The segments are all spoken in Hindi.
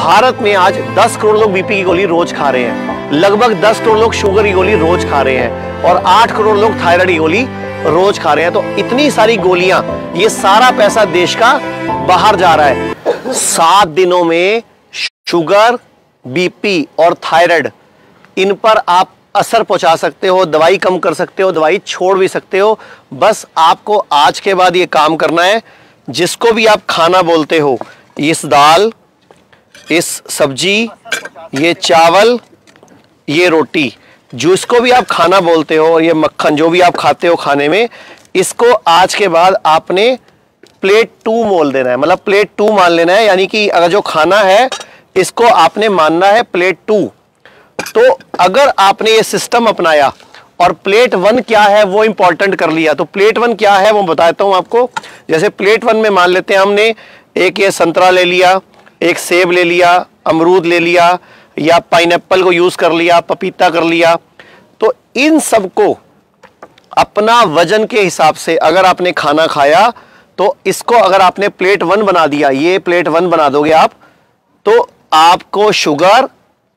भारत में आज 10 करोड़ लोग बीपी की गोली रोज खा रहे हैं, लगभग 10 करोड़ लोग शुगर की गोली रोज खा रहे हैं और 8 करोड़ लोग थायराइड की गोली रोज खा रहे हैं। तो इतनी सारी गोलियां, ये सारा पैसा देश का बाहर जा रहा है। 7 दिनों में शुगर, बीपी और थायराइड, इन पर आप असर पहुंचा सकते हो, दवाई कम कर सकते हो, दवाई छोड़ भी सकते हो। बस आपको आज के बाद ये काम करना है। जिसको भी आप खाना बोलते हो, इस दाल, इस सब्जी, ये चावल, ये रोटी, जिसको भी आप खाना बोलते हो, और ये मक्खन जो भी आप खाते हो खाने में, इसको आज के बाद आपने प्लेट 2 मोल देना है, मतलब प्लेट 2 मान लेना है। यानी कि अगर जो खाना है इसको आपने मानना है प्लेट 2। तो अगर आपने ये सिस्टम अपनाया और प्लेट 1 क्या है वो इंपॉर्टेंट कर लिया, तो प्लेट 1 क्या है वो बताता हूं आपको। जैसे प्लेट 1 में मान लेते हैं हमने एक ये संतरा ले लिया, एक सेब ले लिया, अमरूद ले लिया, या पाइनएप्पल को यूज कर लिया, पपीता कर लिया। तो इन सबको अपना वजन के हिसाब से अगर आपने खाना खाया, तो इसको अगर आपने प्लेट 1 बना दिया, ये प्लेट 1 बना दोगे आप, तो आपको शुगर,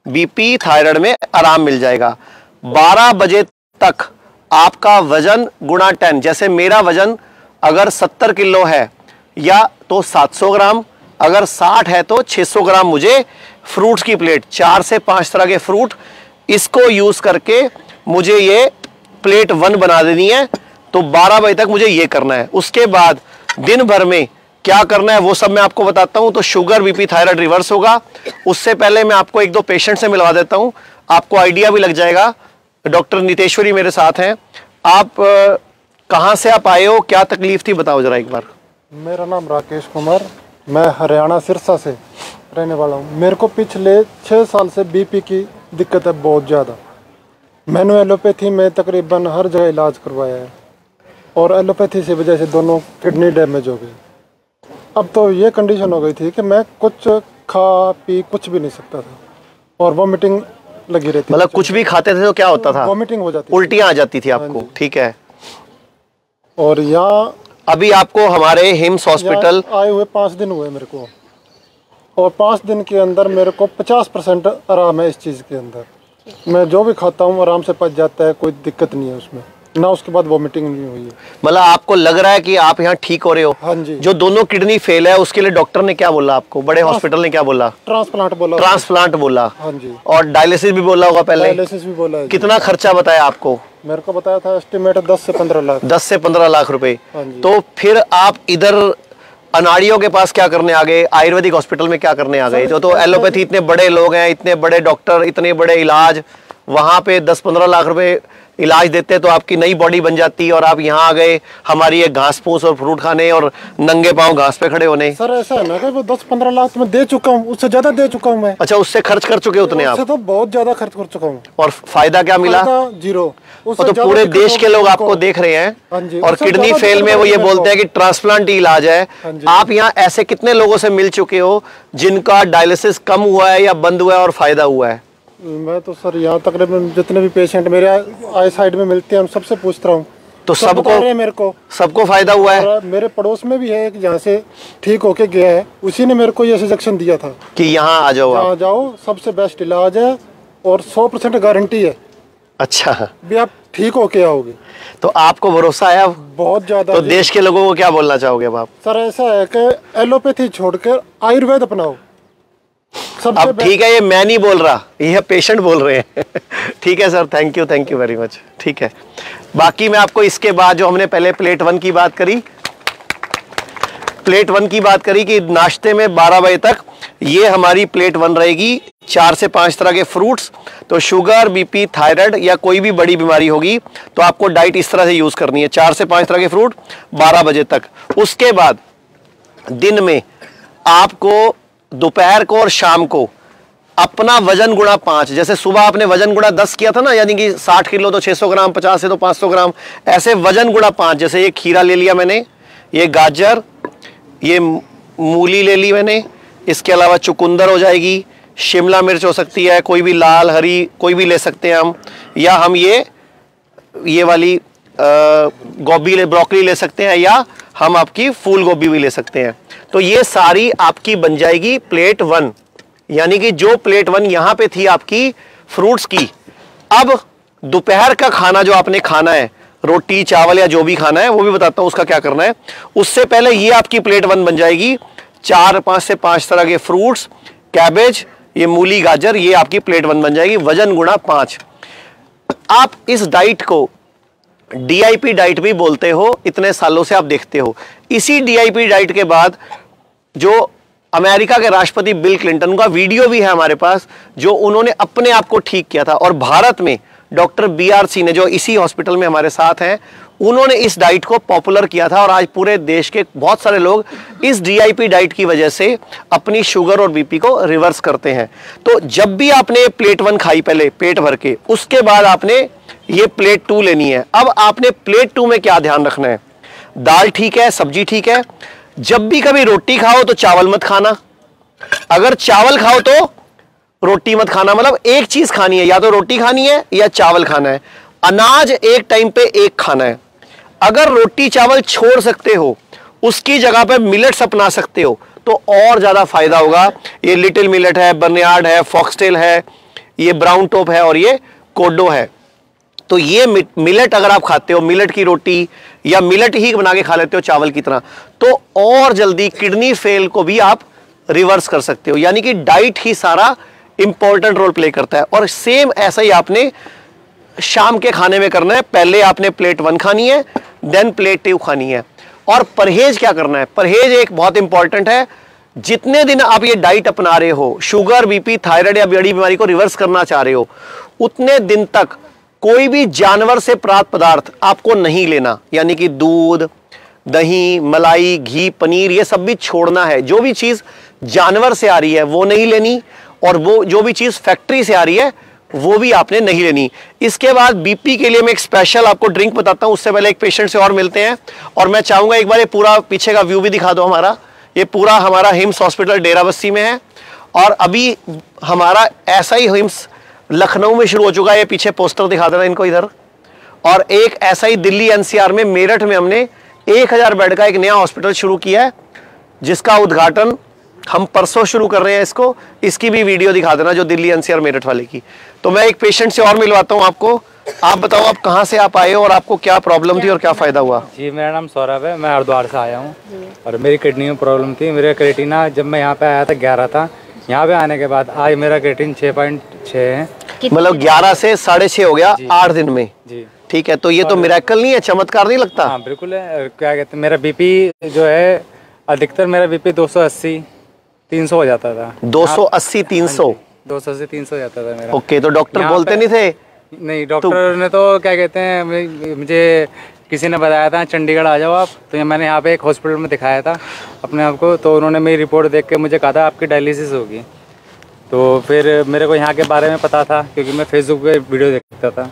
बीपी, थायराइड में आराम मिल जाएगा। 12 बजे तक आपका वजन गुणा 10, जैसे मेरा वजन अगर 70 किलो है या तो 700 ग्राम, अगर 60 है तो 600 ग्राम मुझे फ्रूट्स की प्लेट, 4 से 5 तरह के फ्रूट, इसको यूज करके मुझे ये प्लेट 1 बना देनी है। तो 12 बजे तक मुझे ये करना है। उसके बाद दिन भर में क्या करना है वो सब मैं आपको बताता हूं। तो शुगर, बीपी, थायराइड रिवर्स होगा। उससे पहले मैं आपको 1-2 पेशेंट से मिलवा देता हूं, आपको आइडिया भी लग जाएगा। डॉक्टर नितेश्वरी मेरे साथ हैं। आप कहां से आप आए हो, क्या तकलीफ थी, बताओ जरा एक बार। मेरा नाम राकेश कुमार, मैं हरियाणा सिरसा से रहने वाला हूँ। मेरे को पिछले 6 साल से बीपी की दिक्कत है बहुत ज़्यादा। मैंने एलोपैथी में तकरीबन हर जगह इलाज करवाया है और एलोपैथी से वजह से दोनों किडनी डैमेज हो गई। अब तो ये कंडीशन हो गई थी कि मैं कुछ खा पी कुछ भी नहीं सकता था और वॉमिटिंग लगी रहती। मतलब कुछ भी खाते थे तो क्या होता था? वॉमिटिंग हो जाती, उल्टियाँ आ जाती थी आपको। ठीक है। और यहाँ अभी आपको हमारे हिम्स हॉस्पिटल आए हुए 5 दिन हुए मेरे को, और 5 दिन के अंदर मेरे को 50% आराम है। इस चीज़ के अंदर मैं जो भी खाता हूँ आराम से पच जाता है, कोई दिक्कत नहीं है उसमें, ना उसके बाद वॉमिटिंग नहीं हुई है। मतलब आपको लग रहा है कि आप यहाँ ठीक हो रहे हो? हाँ जी। जो दोनों किडनी फेल है उसके लिए डॉक्टर ने क्या बोला आपको? बड़े हॉस्पिटल ने क्या बोला? ट्रांसप्लांट बोला। ट्रांसप्लांट बोला। हाँ जी। और डायलिसिस भी बोला होगा पहले? डायलिसिस भी बोला है। कितना खर्चा बताया आपको? मेरे को बताया था एस्टिमेट 10 से 15 लाख। 10 से 15 लाख रुपए। हाँ जी। तो फिर आप इधर अनाड़ियों के पास क्या करने आ गए, आयुर्वेदिक हॉस्पिटल में क्या करने आ गए? तो एलोपैथी, इतने बड़े लोग हैं, इतने बड़े डॉक्टर, इतने बड़े इलाज, वहां पे 10-15 लाख रुपए इलाज देते तो आपकी नई बॉडी बन जाती, और आप यहाँ आ गए हमारी एक घास फूस और फ्रूट खाने और नंगे पांव घास पे खड़े होने। सर ऐसा है ना कि वो 10-15 लाख मैं दे चुका हूँ, उससे ज्यादा दे चुका हूँ मैं। अच्छा, उससे खर्च कर चुके उतने आप? तो बहुत ज्यादा खर्च कर चुका हूँ। और फायदा क्या मिला? जीरो। तो पूरे देश के लोग आपको देख रहे हैं, और किडनी फेल में वो ये बोलते हैं कि ट्रांसप्लांट ही इलाज है। आप यहाँ ऐसे कितने लोगों से मिल चुके हो जिनका डायलिसिस कम हुआ है या बंद हुआ है और फायदा हुआ है? मैं तो सर यहाँ तकरीबन जितने भी पेशेंट मेरे आई साइड में मिलते हैं उन सबसे पूछता हूँ, तो सबको मेरे को सबको फायदा हुआ है। मेरे पड़ोस में भी है एक जहाँ से ठीक होके गया है, उसी ने मेरे को ये सजेशन दिया था कि यहाँ आ जाओ, यहाँ जाओ, सबसे बेस्ट इलाज है और 100% गारंटी है। अच्छा, भी आप ठीक होके आओगे। तो आपको भरोसा है अब? बहुत ज्यादा। तो देश के लोगों को क्या बोलना चाहोगे अब आप? सर ऐसा है कि एलोपैथी छोड़कर आयुर्वेद अपनाओ। अब ठीक है, ये मैं नहीं बोल रहा, ये पेशेंट बोल रहे हैं। ठीक है sir, thank you very much. ठीक है, बाकी मैं आपको इसके बाद जो हमने पहले प्लेट 1 की बात करी, प्लेट 1 की बात करी कि नाश्ते में 12 बजे तक ये हमारी प्लेट 1 रहेगी, 4 से 5 तरह के फ्रूट्स। तो शुगर, बीपी, थायराइड या कोई भी बड़ी बीमारी होगी तो आपको डाइट इस तरह से यूज करनी है, 4 से 5 तरह के फ्रूट 12 बजे तक। उसके बाद दिन में आपको दोपहर को और शाम को अपना वजन गुणा 5, जैसे सुबह आपने वजन गुणा 10 किया था ना, यानी कि 60 किलो तो 600 ग्राम, 50 है तो 500 ग्राम, ऐसे वजन गुणा 5। जैसे ये खीरा ले लिया मैंने, ये गाजर, ये मूली ले ली मैंने, इसके अलावा चुकंदर हो जाएगी, शिमला मिर्च हो सकती है, कोई भी लाल हरी कोई भी ले सकते हैं हम, या हम ये वाली गोभी ब्रोकली ले सकते हैं, या हम आपकी फूल गोभी भी ले सकते हैं। तो ये सारी आपकी बन जाएगी प्लेट 1। यानी कि जो प्लेट 1 यहां पे थी आपकी फ्रूट्स की, अब दोपहर का खाना जो आपने खाना है, रोटी चावल या जो भी खाना है, वो भी बताता हूं उसका क्या करना है। उससे पहले ये आपकी प्लेट 1 बन जाएगी, 4 से 5 तरह के फ्रूट्स, कैबेज, ये मूली गाजर, ये आपकी प्लेट 1 बन जाएगी, वजन गुणा 5। आप इस डाइट को DIP डाइट भी बोलते हो, इतने सालों से आप देखते हो। इसी DIP डाइट के बाद जो अमेरिका के राष्ट्रपति बिल क्लिंटन का वीडियो भी है हमारे पास, जो उन्होंने अपने आप को ठीक किया था, और भारत में डॉक्टर BR सिंह ने, जो इसी हॉस्पिटल में हमारे साथ हैं, उन्होंने इस डाइट को पॉपुलर किया था, और आज पूरे देश के बहुत सारे लोग इस DIP डाइट की वजह से अपनी शुगर और BP को रिवर्स करते हैं। तो जब भी आपने प्लेट 1 खाई पहले पेट भर के, उसके बाद आपने ये प्लेट 2 लेनी है। अब आपने प्लेट 2 में क्या ध्यान रखना है? दाल ठीक है, सब्जी ठीक है। जब भी कभी रोटी खाओ तो चावल मत खाना, अगर चावल खाओ तो रोटी मत खाना। मतलब एक चीज खानी है, या तो रोटी खानी है या चावल खाना है। अनाज एक टाइम पे एक खाना है। अगर रोटी चावल छोड़ सकते हो, उसकी जगह पे मिलेट्स अपना सकते हो, तो और ज्यादा फायदा होगा। ये लिटिल मिलेट है, बर्नयार्ड है, फॉक्सटेल है, ये ब्राउन टॉप है, और ये कोडो है। तो ये मिलेट अगर आप खाते हो, मिलेट की रोटी या मिलेट ही बना के खा लेते हो चावल की तरह, तो और जल्दी किडनी फेल को भी आप रिवर्स कर सकते हो। यानी कि डाइट ही सारा इंपॉर्टेंट रोल प्ले करता है। और सेम ऐसा ही आपने शाम के खाने में करना है। पहले आपने प्लेट 1 खानी है, देन प्लेट 2 खानी है। और परहेज क्या करना है? परहेज एक बहुत इंपॉर्टेंट है। जितने दिन आप ये डाइट अपना रहे हो, शुगर, BP, थायराइड या बड़ी बीमारी को रिवर्स करना चाह रहे हो, उतने दिन तक कोई भी जानवर से प्राप्त पदार्थ आपको नहीं लेना। यानी कि दूध, दही, मलाई, घी, पनीर, ये सब भी छोड़ना है। जो भी चीज जानवर से आ रही है वो नहीं लेनी, और वो जो भी चीज फैक्ट्री से आ रही है वो भी आपने नहीं लेनी। इसके बाद BP के लिए मैं एक स्पेशल आपको ड्रिंक बताता हूं। उससे पहले एक पेशेंट से और मिलते हैं, और मैं चाहूंगा एक बार ये पूरा पीछे का व्यू भी दिखा दो हमारा। ये पूरा हमारा हिम्स हॉस्पिटल डेराबस्सी में है, और अभी हमारा ऐसा ही हिम्स लखनऊ में शुरू हो चुका है। ये पीछे पोस्टर दिखा देना इनको इधर। और एक ऐसा ही दिल्ली NCR में, मेरठ में हमने 1000 बेड का एक नया हॉस्पिटल शुरू किया है, जिसका उद्घाटन हम परसों शुरू कर रहे हैं। इसकी भी वीडियो दिखा देना, जो दिल्ली NCR मेरठ वाले की। तो मैं एक पेशेंट से और मिलवाता हूं आपको। आप बताओ, आप कहां से आप आए हो और आपको क्या प्रॉब्लम थी और क्या फायदा हुआ? जी, मेरा नाम सौरभ है, मैं हरिद्वार से आया हूँ, और मेरी किडनी में प्रॉब्लम थी। मेरा क्रेटिना जब मैं यहाँ पे आया था 11 था, यहाँ पे आने के बाद आज मेरा क्रेटिन 6.6 है। मतलब 11 से 6.5 हो गया 8 दिन में। जी ठीक है, तो ये तो मिरेकल नहीं है, चमत्कार नहीं लगता? हाँ बिल्कुल है। क्या कहते हैं, मेरा BP जो है अधिकतर मेरा BP 280-300 हो जाता था। 280-300? 280-300 हो जाता था मेरा। ओके, तो डॉक्टर बोलते नहीं थे? नहीं, डॉक्टर ने तो क्या कहते हैं, मुझे किसी ने बताया था चंडीगढ़ आ जाओ आप, तो मैंने यहाँ पे एक हॉस्पिटल में दिखाया था अपने आप को। तो उन्होंने मेरी रिपोर्ट देख के मुझे कहा था आपकी डायलिसिस होगी। तो फिर मेरे को यहाँ के बारे में पता था, क्योंकि मैं फेसबुक पे वीडियो देखता था।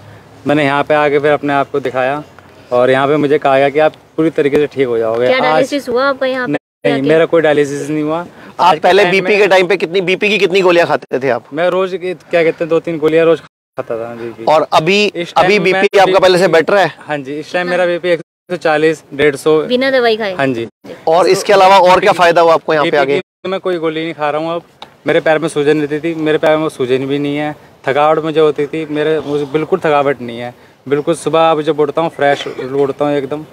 मैंने यहाँ पे आके फिर अपने आप को दिखाया, और यहाँ पे मुझे कहा गया कि आप पूरी तरीके से ठीक हो जाओगे। क्या डायलिसिस हुआ आपका यहाँ पे? नहीं, मेरा कोई डायलिसिस नहीं हुआ। आज पहले BP के टाइम पे BP की कितनी गोलियां खाते थे आप? मैं रोज क्या कहते हैं 2-3 गोलियां रोज खाता था BP। और अभी BP आपका पहले से बेटर है? हाँ जी, इस टाइम मेरा BP 140-150 बिना दवाई खाए। हाँ जी। और इसके अलावा और क्या फायदा हुआ आपको यहाँ पे आगे? मैं कोई गोली नहीं खा रहा हूँ अब। मेरे पैर में सूजन रहती थी, मेरे पैर में सूजन भी नहीं है। थकावट मुझे होती थी, मुझे बिल्कुल थकावट नहीं है। बिल्कुल सुबह अब जब उठता हूँ फ्रेश उठता हूँ एकदम,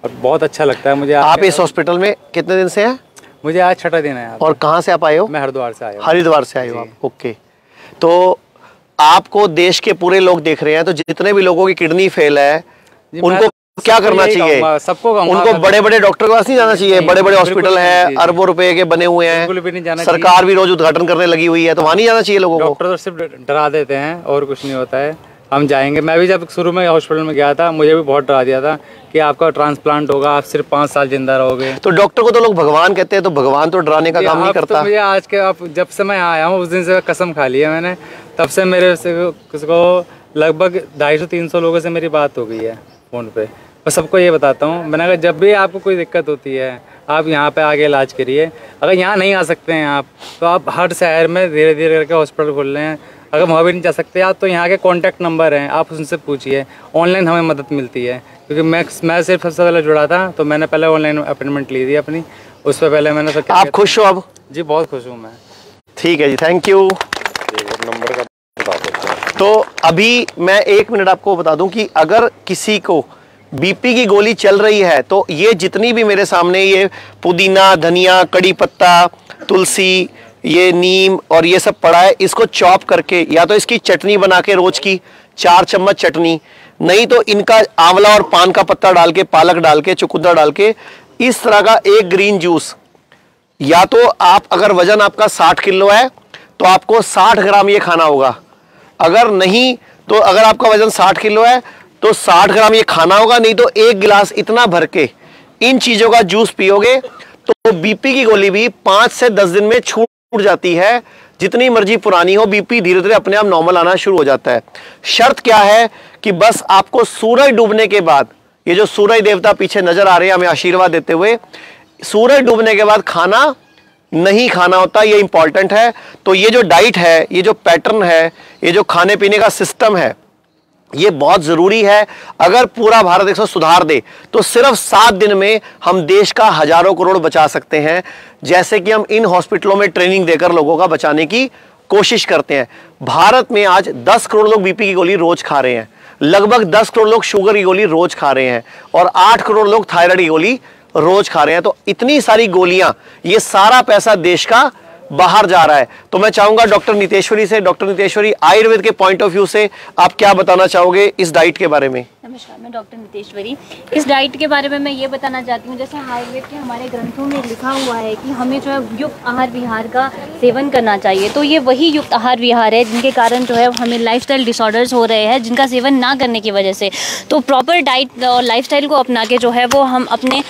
और बहुत अच्छा लगता है मुझे। आप इस हॉस्पिटल में कितने दिन से हैं? मुझे आज 6ठा दिन है। और कहाँ से आप आए हो? मैं हरिद्वार से आया हूँ। हरिद्वार से आए हो आप? ओके। तो आपको देश के पूरे लोग देख रहे हैं, तो जितने भी लोगों की किडनी फेल है उनको क्या करना चाहिए? सबको उनको बड़े बड़े डॉक्टर के पास नहीं जाना चाहिए? बड़े बड़े हॉस्पिटल हैं, अरबों रुपए के बने हुए हैं, सरकार भी रोज उद्घाटन करने लगी हुई है, तो वहाँ नहीं जाना चाहिए लोगों को? डॉक्टर तो सिर्फ डरा देते हैं और कुछ नहीं होता है। हम जाएंगे। मैं भी जब शुरू में हॉस्पिटल में गया था, मुझे भी बहुत डरा दिया था कि आपका ट्रांसप्लांट होगा, आप सिर्फ 5 साल जिंदा रहोगे। तो डॉक्टर को तो लोग भगवान कहते हैं, तो भगवान तो डराने का काम नहीं करता। तो मुझे आज के आप जब से मैं आया हूँ उस दिन से कसम खा ली है मैंने, तब से मेरे से किसको लगभग 250-300 लोगों से मेरी बात हो गई है फ़ोन पे। मैं सबको ये बताता हूँ, मैंने कहा जब भी आपको कोई दिक्कत होती है आप यहाँ पे आके इलाज करिए। अगर यहाँ नहीं आ सकते हैं आप, तो आप हर शहर में धीरे धीरे करके हॉस्पिटल खोल रहे हैं। अगर वहाँ भी नहीं जा सकते आप, तो यहाँ के कॉन्टैक्ट नंबर हैं, आप उनसे पूछिए। ऑनलाइन हमें मदद मिलती है, क्योंकि मैं सिर्फ सबसे पहले जुड़ा था, तो मैंने पहले ऑनलाइन अपॉइंटमेंट ली थी अपनी। उस पर पहले मैंने आप खुश हो अब? जी बहुत खुश हूँ मैं। ठीक है जी, थैंक यू। नंबर का बता दो। तो अभी मैं 1 मिनट आपको बता दूं कि अगर किसी को बीपी की गोली चल रही है तो ये जितनी भी मेरे सामने ये पुदीना, धनिया, कड़ी पत्ता, तुलसी, ये नीम और ये सब पड़ा है, इसको चॉप करके या तो इसकी चटनी बना के रोज की 4 चम्मच चटनी, नहीं तो इनका आंवला और पान का पत्ता डाल के, पालक डाल के, चुकंदर डाल के इस तरह का एक ग्रीन जूस, या तो आप अगर वजन आपका 60 किलो है तो आपको 60 ग्राम ये खाना होगा, अगर नहीं तो अगर आपका वजन 60 किलो है तो 60 ग्राम ये खाना होगा, नहीं तो 1 गिलास इतना भर के इन चीजों का जूस पियोगे तो बीपी की गोली भी 5 से 10 दिन में छूट जाती है। जितनी मर्जी पुरानी हो, बीपी धीरे धीरे अपने आप नॉर्मल आना शुरू हो जाता है। शर्त क्या है कि बस आपको सूरज डूबने के बाद, ये जो सूरज देवता पीछे नजर आ रहे हैं हमें आशीर्वाद देते हुए, सूरज डूबने के बाद खाना नहीं खाना होता, ये इंपॉर्टेंट है। तो ये जो डाइट है, ये जो पैटर्न है, ये जो खाने पीने का सिस्टम है, ये बहुत जरूरी है। अगर पूरा भारत इसको सुधार दे तो सिर्फ 7 दिन में हम देश का हजारों करोड़ बचा सकते हैं, जैसे कि हम इन हॉस्पिटलों में ट्रेनिंग देकर लोगों का बचाने की कोशिश करते हैं। भारत में आज 10 करोड़ लोग बीपी की गोली रोज खा रहे हैं, लगभग 10 करोड़ लोग शुगर की गोली रोज खा रहे हैं और 8 करोड़ लोग थायराइड की गोली रोज खा रहे हैं। तो इतनी सारी गोलियां, ये सारा पैसा देश का बाहर जा रहा है। तो मैं चाहूंगा डॉक्टर नितेश्वरी से, डॉक्टर नितेश्वरी आयुर्वेद के पॉइंट ऑफ व्यू से आप क्या बताना चाहोगे इस डाइट के बारे में? नमस्कार, मैं डॉक्टर नितेश्वरी। इस डाइट के बारे में मैं ये बताना चाहती हूँ, जैसे आयुर्वेद के हमारे ग्रंथों में लिखा हुआ है कि हमें जो है युक्त आहार विहार का सेवन करना चाहिए। तो ये वही युक्त आहार विहार है जिनके कारण जो है हमें लाइफस्टाइल डिसऑर्डर्स हो रहे हैं, जिनका सेवन ना करने की वजह से। तो प्रॉपर डाइट और लाइफस्टाइल को अपना के जो है वो हम अपने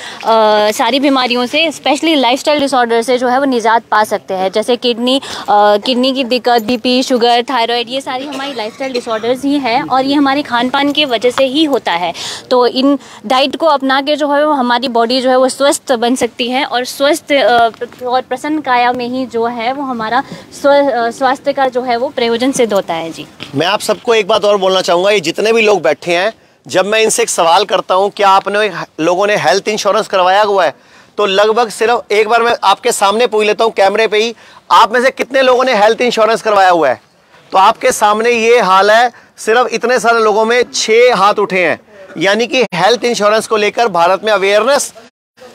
सारी बीमारियों से, स्पेशली लाइफस्टाइल डिसऑर्डर से जो है वो निजात पा सकते हैं। जैसे किडनी की दिक्कत, बीपी, शुगर, थायराइड, ये सारी हमारी लाइफस्टाइल डिसऑर्डर्स ही हैं और ये हमारे खान पान की वजह से ही होता है। तो इन डाइट को अपना के जो है वो हमारी बॉडी जो है वो स्वस्थ बन सकती है और स्वस्थ और प्रसन्न काया में ही जो है वो हमारा स्वास्थ्य का जो है वो प्रयोजन सिद्ध होता है। जी, मैं आप सबको एक बात और बोलना चाहूँगा, ये जितने भी लोग बैठे हैं, जब मैं इनसे एक सवाल करता हूँ क्या आपने लोगों ने हेल्थ इंश्योरेंस करवाया हुआ है, तो लगभग सिर्फ एक बार मैं आपके सामने पूछ लेता हूँ कैमरे पे ही, आप में से कितने लोगों ने हेल्थ इंश्योरेंस करवाया हुआ है? तो आपके सामने ये हाल है, सिर्फ इतने सारे लोगों में 6 हाथ उठे हैं। यानी कि हेल्थ इंश्योरेंस को लेकर भारत में अवेयरनेस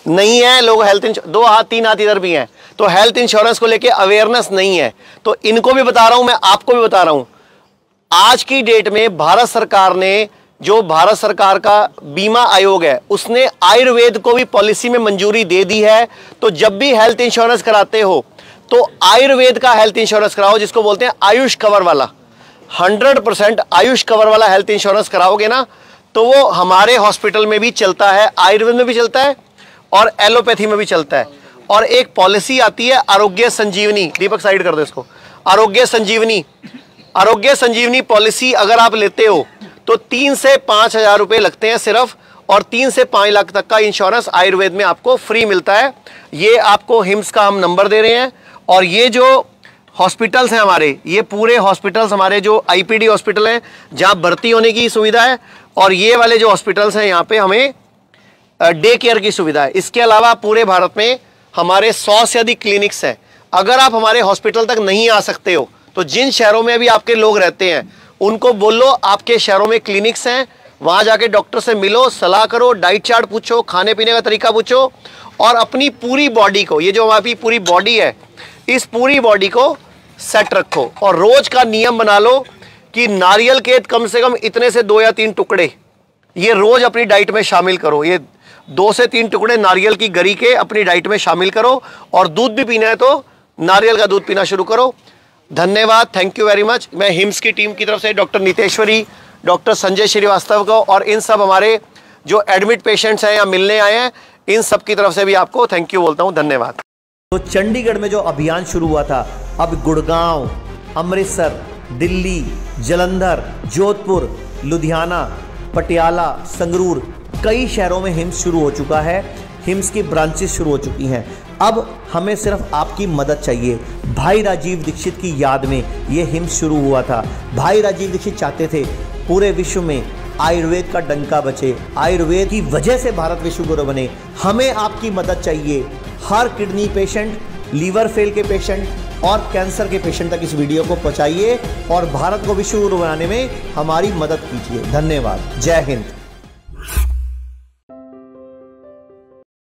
नहीं है। लोग 2 हाथ 3 हाथ इधर भी हैं, तो हेल्थ इंश्योरेंस को लेकर अवेयरनेस नहीं है। तो इनको भी बता रहा हूं, मैं आपको भी बता रहा हूं, आज की डेट में भारत सरकार ने, जो भारत सरकार का बीमा आयोग है, उसने आयुर्वेद को भी पॉलिसी में मंजूरी दे दी है। तो जब भी हेल्थ इंश्योरेंस कराते हो तो आयुर्वेद का हेल्थ इंश्योरेंस कराओ, जिसको बोलते हैं आयुष कवर वाला। 100% आयुष कवर वाला हेल्थ इंश्योरेंस कराओगे ना तो वो हमारे हॉस्पिटल में भी चलता है, आयुर्वेद में भी चलता है और एलोपैथी में भी चलता है। और एक पॉलिसी आती है आरोग्य संजीवनी, दीपक साइड कर दो इसको, आरोग्य संजीवनी पॉलिसी अगर आप लेते हो तो 3 से 5 हजार रुपए लगते हैं सिर्फ, और 3 से 5 लाख तक का इंश्योरेंस आयुर्वेद में आपको फ्री मिलता है। ये आपको हिम्स का हम नंबर दे रहे हैं। और ये जो हॉस्पिटल्स हैं हमारे, ये पूरे हॉस्पिटल्स हमारे जो आईपीडी हॉस्पिटल हैं जहाँ भर्ती होने की सुविधा है, और ये वाले जो हॉस्पिटल्स हैं यहाँ पे हमें डे केयर की सुविधा है। इसके अलावा पूरे भारत में हमारे 100 से अधिक क्लिनिक्स हैं। अगर आप हमारे हॉस्पिटल तक नहीं आ सकते हो तो जिन शहरों में भी आपके लोग रहते हैं उनको बोलो आपके शहरों में क्लिनिक्स हैं, वहाँ जाके डॉक्टर से मिलो, सलाह करो, डाइट चार्ट पूछो, खाने पीने का तरीका पूछो, और अपनी पूरी बॉडी को, ये जो हमारी पूरी बॉडी है, इस पूरी बॉडी को सेट रखो। और रोज का नियम बना लो कि नारियल के कम से कम इतने से 2 या 3 टुकड़े ये रोज अपनी डाइट में शामिल करो। ये 2 से 3 टुकड़े नारियल की गरी के अपनी डाइट में शामिल करो, और दूध भी पीना है तो नारियल का दूध पीना शुरू करो। धन्यवाद, थैंक यू वेरी मच। मैं हिम्स की टीम की तरफ से डॉक्टर नितेश्वरी, डॉक्टर संजय श्रीवास्तव को और इन सब हमारे जो एडमिट पेशेंट्स हैं या मिलने आए हैं, इन सब की तरफ से भी आपको थैंक यू बोलता हूँ। धन्यवाद। तो चंडीगढ़ में जो अभियान शुरू हुआ था, अब गुड़गांव, अमृतसर, दिल्ली, जालंधर, जोधपुर, लुधियाना, पटियाला, संगरूर, कई शहरों में हिम्स शुरू हो चुका है। हिम्स की ब्रांचेस शुरू हो चुकी हैं। अब हमें सिर्फ आपकी मदद चाहिए। भाई राजीव दीक्षित की याद में ये हिम्स शुरू हुआ था। भाई राजीव दीक्षित चाहते थे पूरे विश्व में आयुर्वेद का डंका बचे, आयुर्वेद की वजह से भारत विश्व गुरु बने। हमें आपकी मदद चाहिए। हर किडनी पेशेंट, लीवर फेल के पेशेंट, और कैंसर के पेशेंट तक इस वीडियो को पहुंचाइए और भारत को विश्व गुरु बनाने में हमारी मदद कीजिए। धन्यवाद। जय हिंद।